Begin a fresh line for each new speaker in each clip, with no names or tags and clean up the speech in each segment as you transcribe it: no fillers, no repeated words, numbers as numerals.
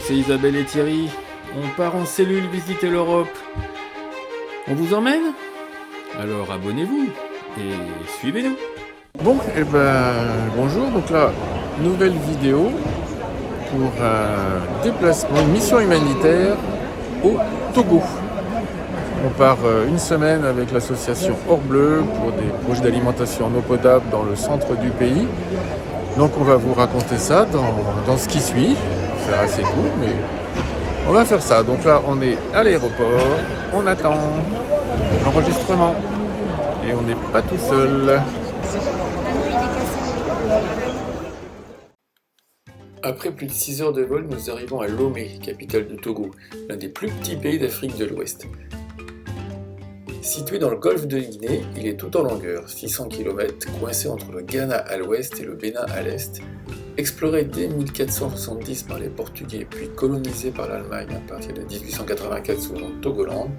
c'est Isabelle et Thierry. On part en cellule visiter l'Europe. On vous emmène? Alors abonnez-vous et suivez-nous. Bon, bonjour. Donc là, nouvelle vidéo pour un déplacement, une mission humanitaire au Togo. On part une semaine avec l'association Or-Bleu pour des projets d'alimentation en eau potable dans le centre du pays. Donc on va vous raconter ça dans ce qui suit. C'est assez court, mais on va faire ça. Donc là, on est à l'aéroport, on attend l'enregistrement et on n'est pas tout seul. Après plus de 6 heures de vol, nous arrivons à Lomé, capitale du Togo, l'un des plus petits pays d'Afrique de l'Ouest. Situé dans le golfe de Guinée, il est tout en longueur, 600 km, coincé entre le Ghana à l'ouest et le Bénin à l'est. Exploré dès 1470 par les Portugais puis colonisé par l'Allemagne à partir de 1884 sous le nom de Togoland,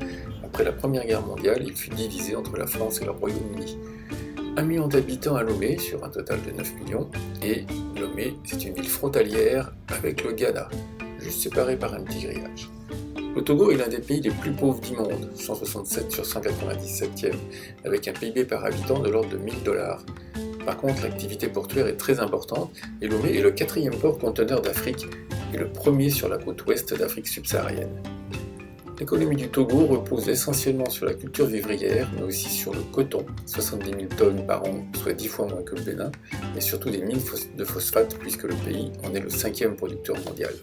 après la Première Guerre mondiale, il fut divisé entre la France et le Royaume-Uni. 1 million d'habitants à Lomé sur un total de 9 millions, et Lomé c'est une ville frontalière avec le Ghana, juste séparée par un petit grillage. Le Togo est l'un des pays les plus pauvres du monde, 167 sur 197e, avec un PIB par habitant de l'ordre de $1000. Par contre, l'activité portuaire est très importante et Lomé est le 4e port conteneur d'Afrique et le premier sur la côte ouest d'Afrique subsaharienne. L'économie du Togo repose essentiellement sur la culture vivrière, mais aussi sur le coton, 70 000 tonnes par an, soit 10 fois moins que le Bénin, et surtout des mines de phosphate puisque le pays en est le 5e producteur mondial.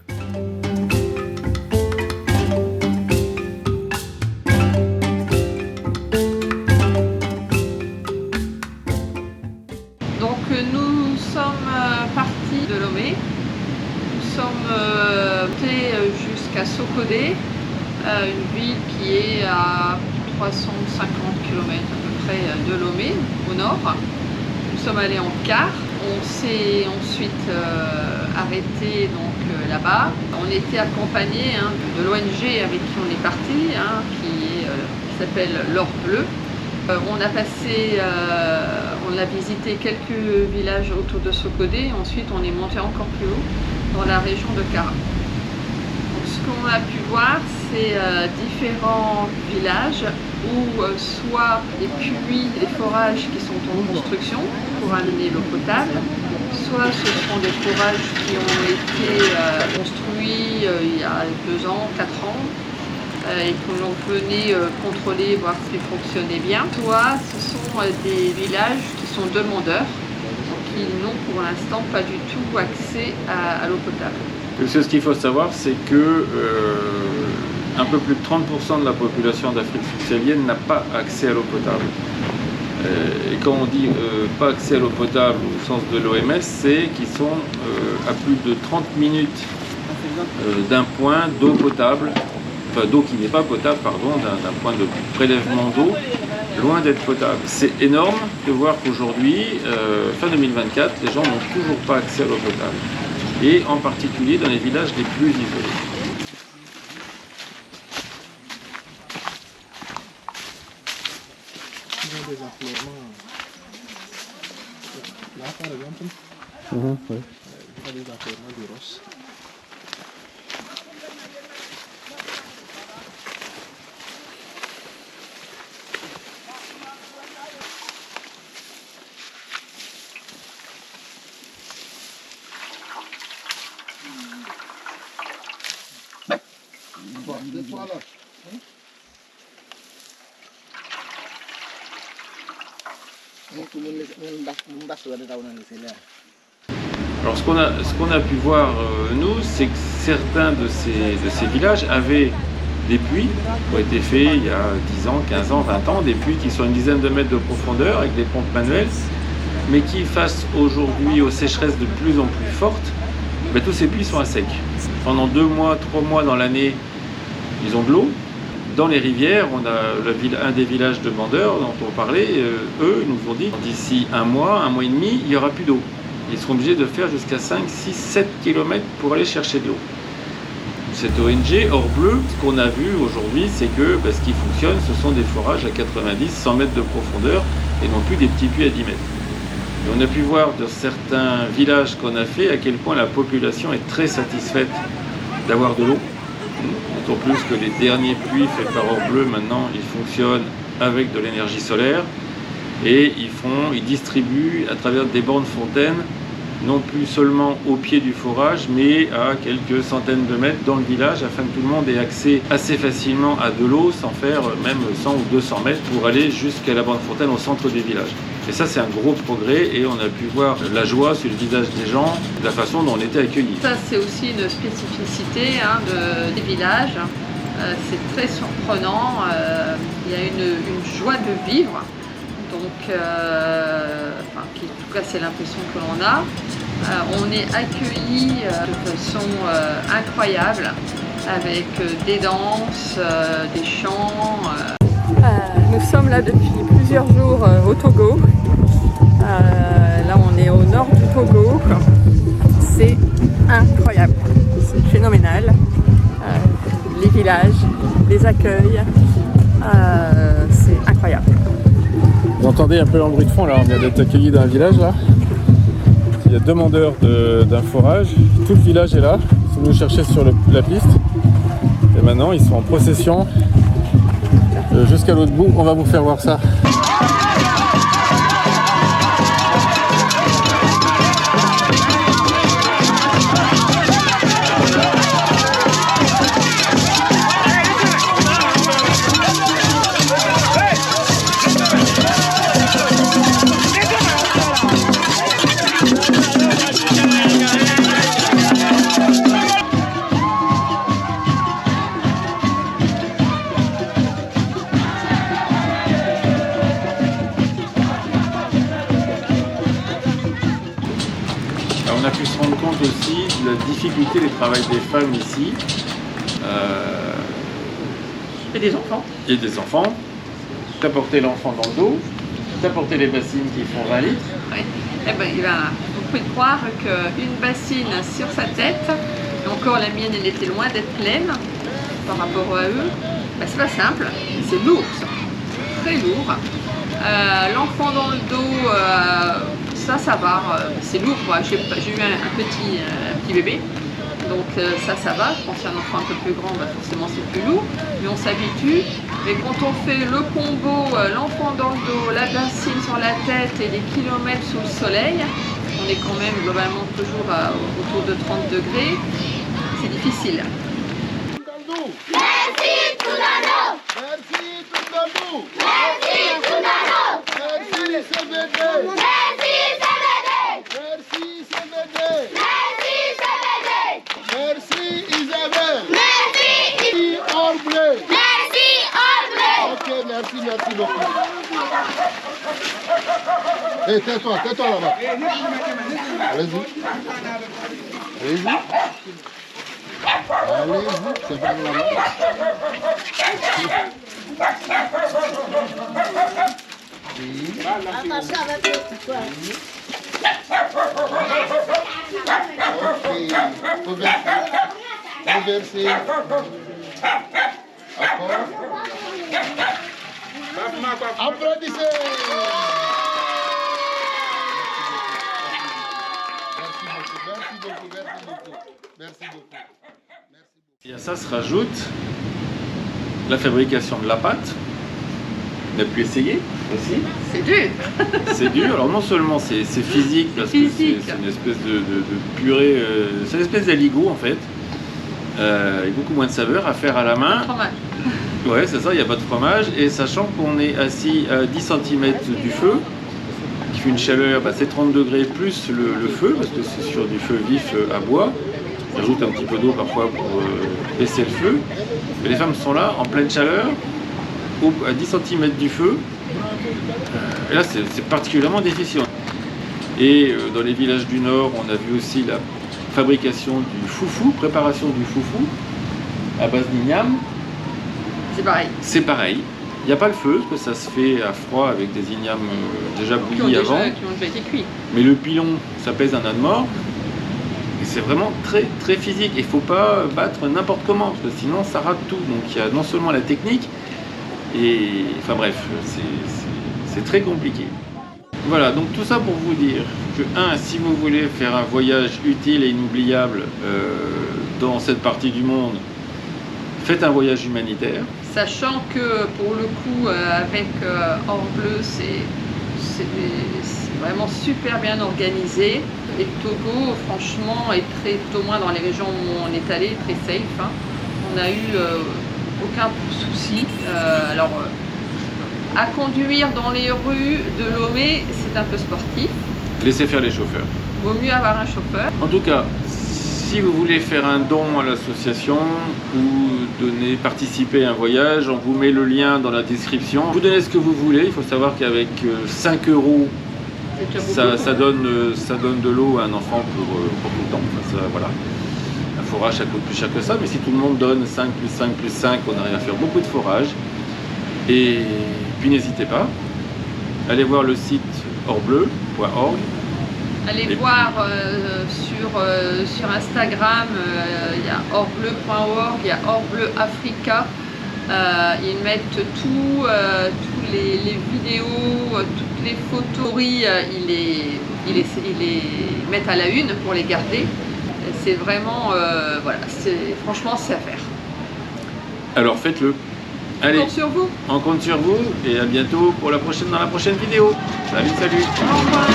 Nous sommes partis de Lomé, nous sommes montés jusqu'à Sokodé, une ville qui est à 350 km à peu près de Lomé, au nord. Nous sommes allés en car, on s'est ensuite arrêté là-bas. On était accompagné de l'ONG avec qui on est parti, qui s'appelle l'Or-Bleu. On a visité quelques villages autour de Sokodé, ensuite on est monté encore plus haut dans la région de Kara. Donc, ce qu'on a pu voir, c'est différents villages où soit des puits, des forages qui sont en construction pour amener l'eau potable, soit ce sont des forages qui ont été construits il y a 2 ans, 4 ans, et que l'on venait contrôler, voir s'ils fonctionnaient bien. Soit ce sont des villages qui sont demandeurs, qui n'ont pour l'instant pas du tout accès à l'eau potable.
Ce qu'il faut savoir, c'est que un peu plus de 30% de la population d'Afrique subsaharienne n'a pas accès à l'eau potable. Et quand on dit pas accès à l'eau potable au sens de l'OMS, c'est qu'ils sont à plus de 30 minutes d'un point d'eau potable, enfin d'eau qui n'est pas potable, pardon, d'un point de prélèvement d'eau, loin d'être potable. C'est énorme de voir qu'aujourd'hui, fin 2024, les gens n'ont toujours pas accès à l'eau potable. Et en particulier dans les villages les plus isolés. Alors ce qu'on a pu voir nous, c'est que certains de ces villages avaient des puits qui ont été faits il y a 10 ans, 15 ans, 20 ans, des puits qui sont une dizaine de mètres de profondeur avec des pompes manuelles, mais qui face aujourd'hui aux sécheresses de plus en plus fortes, tous ces puits sont à sec. Pendant 2 mois, 3 mois dans l'année, ils ont de l'eau. Dans les rivières, on a un des villages de bandeurs dont on parlait, eux nous ont dit d'ici 1 mois, 1 mois et demi, il n'y aura plus d'eau. Ils seront obligés de faire jusqu'à 5, 6, 7 km pour aller chercher de l'eau. Cette ONG Or-Bleu, ce qu'on a vu aujourd'hui, c'est que ce qui fonctionne, ce sont des forages à 90, 100 mètres de profondeur et non plus des petits puits à 10 mètres. Et on a pu voir dans certains villages qu'on a fait à quel point la population est très satisfaite d'avoir de l'eau. D'autant plus que les derniers puits faits par Orbleu, maintenant, ils fonctionnent avec de l'énergie solaire et ils distribuent à travers des bornes fontaines, non plus seulement au pied du forage, mais à quelques centaines de mètres dans le village, afin que tout le monde ait accès assez facilement à de l'eau, sans faire même 100 ou 200 mètres pour aller jusqu'à la borne fontaine au centre du village. Et ça, c'est un gros progrès et on a pu voir la joie sur le visage des gens, de la façon dont on était accueillis.
Ça, c'est aussi une spécificité des villages. C'est très surprenant. Il y a une joie de vivre. Donc, en tout cas, c'est l'impression que l'on a. On est accueillis de façon incroyable, avec des danses, des chants.
Nous sommes là depuis plusieurs jours au Togo. Là, on est au nord du Togo. C'est incroyable, c'est phénoménal. Les villages, les accueils, c'est incroyable.
Vous entendez un peu le bruit de fond là, on vient d'être accueillis dans un village là. Il y a demandeurs d'un forage, tout le village est là, ils sont venus chercher sur la piste. Et maintenant ils sont en procession jusqu'à l'autre bout, on va vous faire voir ça.
On a pu se rendre compte aussi de la difficulté du travail des femmes ici.
Et des enfants.
Et des enfants. T'apporter l'enfant dans le dos, t'apporter les bassines qui font 20 litres.
Oui. Eh ben, vous pouvez croire qu'une bassine sur sa tête, et encore la mienne, elle était loin d'être pleine par rapport à eux, ben, c'est pas simple, c'est lourd ça, très lourd. L'enfant dans le dos, ça va, c'est lourd. J'ai eu un petit bébé, donc ça va. Je pense qu'un enfant un peu plus grand, bah, forcément c'est plus lourd, mais on s'habitue. Mais quand on fait le combo, l'enfant dans le dos, la bassine sur la tête et des kilomètres sous le soleil, on est quand même globalement toujours autour de 30 degrés, c'est difficile.
Merci Tounano! Merci Tounano! Merci Tounano! Merci CBD! Merci CBD! Merci CBD! Merci CBD! Merci Isabelle! Merci Orbleu! Merci Orbleu! Ok, merci beaucoup. Hé, tais-toi là-bas. Allez-y, c'est pas là-bas. Attention avec le toi. Ok, faut verser. Applaudissez. Merci beaucoup.
Et à ça se rajoute la fabrication de la pâte. On a pu essayer aussi.
C'est dur.
C'est dur. Alors non seulement c'est physique, parce que c'est une espèce de purée, c'est une espèce d'aligot en fait, avec beaucoup moins de saveur à faire à la main.
Fromage.
Ouais, c'est ça, il n'y a pas de fromage. Et sachant qu'on est assis à 10 cm du feu, qui fait une chaleur, c'est 30 degrés plus le feu, parce que c'est sur du feu vif à bois. On ajoute un petit peu d'eau parfois pour baisser le feu. Mais les femmes sont là, en pleine chaleur, à 10 cm du feu. Et là, c'est particulièrement difficile. Et dans les villages du Nord, on a vu aussi la fabrication du foufou, préparation du foufou, à base d'igname.
C'est pareil.
C'est pareil. Il n'y a pas le feu, parce que ça se fait à froid avec des ignames déjà bouillis avant.
Qui ont déjà été cuits.
Mais le pilon, ça pèse un âne mort. Et c'est vraiment très très physique. Il ne faut pas battre n'importe comment, parce que sinon ça rate tout. Donc il y a non seulement la technique, et enfin bref, c'est très compliqué. Voilà, donc tout ça pour vous dire que, si vous voulez faire un voyage utile et inoubliable dans cette partie du monde, faites un voyage humanitaire.
Sachant que pour le coup, avec Orbleu, c'est vraiment super bien organisé. Et le Togo, franchement, est très, tout au moins dans les régions où on est allé, très safe. Hein. On n'a eu aucun souci. À conduire dans les rues de Lomé, c'est un peu sportif.
Laissez faire les chauffeurs.
Vaut mieux avoir un chauffeur.
En tout cas, si vous voulez faire un don à l'association ou participer à un voyage, on vous met le lien dans la description. Vous donnez ce que vous voulez. Il faut savoir qu'avec 5 €, ça donne de l'eau à un enfant pour tout le temps. Enfin, ça, voilà. Un forage, ça coûte plus cher que ça, mais si tout le monde donne 5 plus 5 plus 5, on arrive à faire beaucoup de forage. Et puis n'hésitez pas, allez voir le site orbleu.org.
Allez voir sur Instagram, il y a orbleu.org, il y a Orbleu Africa. Ils mettent tous les vidéos, toutes les photos, ils les mettent à la une pour les garder. C'est vraiment, voilà, franchement c'est à faire.
Alors faites-le. Allez,
On compte sur vous.
On compte sur vous et à bientôt dans la prochaine vidéo. Salut.
Au revoir.